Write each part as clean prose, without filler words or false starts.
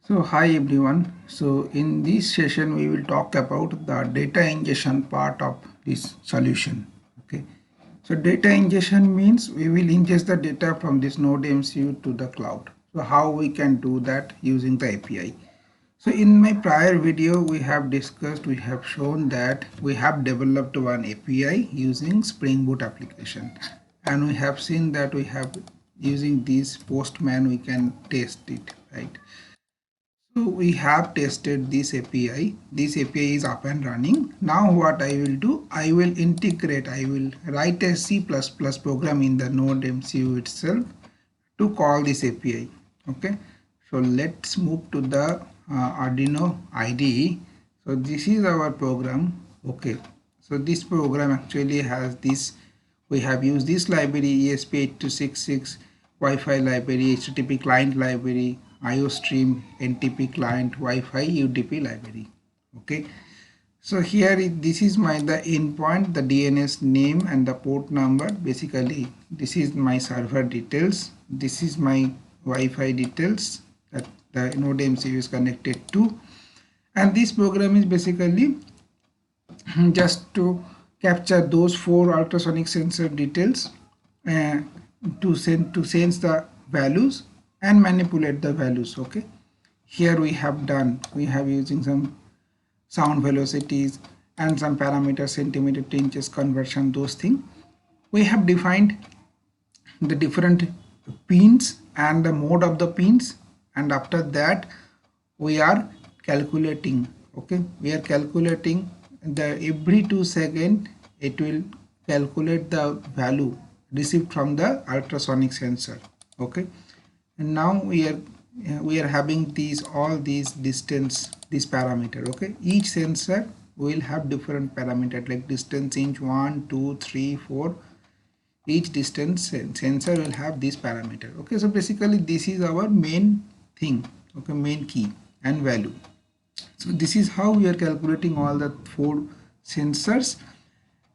So hi everyone. So in this session we will talk about the data ingestion part of this solution. Okay. So data ingestion means we will ingest the data from this Node MCU to the cloud. So how we can do that using the API. So in my prior video we have shown that we have developed one API using Springboot application, and we have seen that we have using this Postman we can test it, right? So we have tested this API. This API is up and running. Now what I will do, I will write a C++ program in the Node MCU itself to call this API. Okay. So let's move to the Arduino IDE. So this is our program. Okay. So this program actually has this. We have used this library ESP8266, Wi-Fi library, HTTPClient library, IOStream, NTPClient, Wi-Fi, UDP library. Okay. So here this is the endpoint, the DNS name and the port number. Basically, this is my server details. This is my Wi-Fi details that the Node MCU is connected to. And this program is basically just to capture those 4 ultrasonic sensor details to sense the values and manipulate the values. Okay, here we have using some sound velocities and some parameters, centimeter to inches conversion, those things. We have defined the different pins and the mode of the pins, and after that we are calculating. Okay, we are calculating the every 2 seconds it will calculate the value received from the ultrasonic sensor. Okay, and now we are having all these distance, this parameter. Okay, each sensor will have different parameter like distance inch 1 2 3 4. Each distance sensor will have this parameter. Okay, so basically this is our main thing. Okay, main key and value. So this is how we are calculating all the 4 sensors,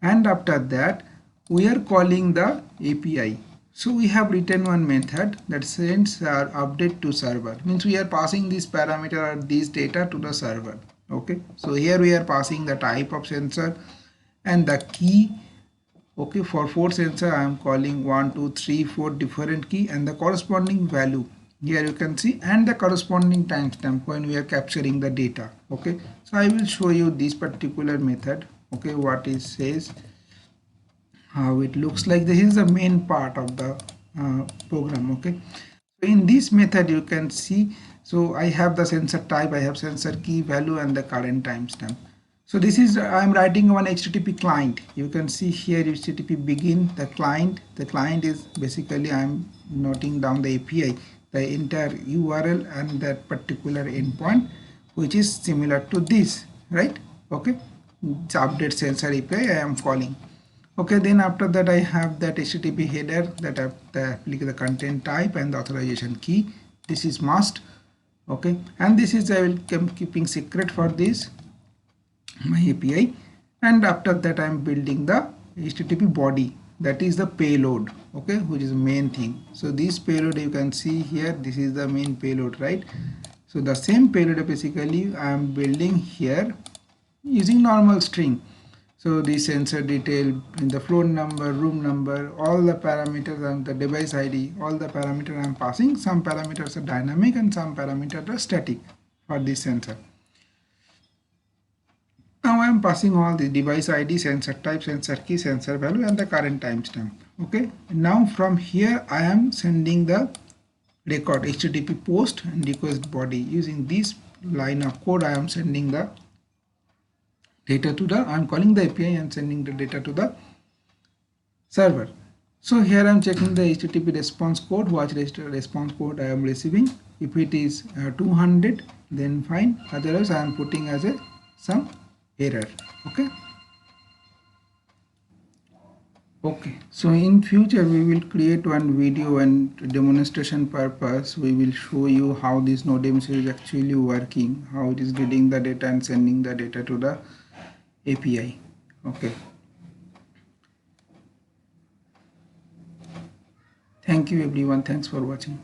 and after that we are calling the API. So we have written one method that sends our update to server, means we are passing this parameter or this data to the server. Okay, so here we are passing the type of sensor and the key. Okay, for 4 sensor I am calling 1 2 3 4 different key and the corresponding value. Here you can see, and the corresponding timestamp when we are capturing the data. Okay, so I will show you this particular method. Okay, what it says, how it looks like. This is the main part of the program. Okay, so in this method you can see, so I have the sensor type, I have sensor key, value and the current timestamp. So this is I am writing one HTTP client. You can see here HTTP begin, the client is basically I am noting down the API, the entire URL and that particular endpoint which is similar to this, right? Okay, it's update sensor API I am calling. Okay, then after that I have that HTTP header that I apply the content type and the authorization key. This is must. Okay, and this is I will keeping secret for this my API, and after that I am building the HTTP body, that is the payload. Okay, which is the main thing. So this payload you can see here, this is the main payload, right? So the same payload basically I am building here using normal string. So the sensor detail, the floor number, room number, all the parameters and the device ID, all the parameters I am passing. Some parameters are dynamic and some parameters are static for this sensor. Now I am passing all the device ID, sensor type, sensor key, sensor value and the current timestamp. Okay, now from here I am sending the record HTTP post and request body. Using this line of code I am sending the data to the, I am calling the API and sending the data to the server. So here I am checking the HTTP response code, what response code I am receiving. If it is 200 then fine, otherwise I am putting as a some error. Okay, so in future we will create one video and demonstration purpose. We will show you how this Node MCU is actually working, how it is reading the data and sending the data to the API. Okay, thank you everyone, thanks for watching.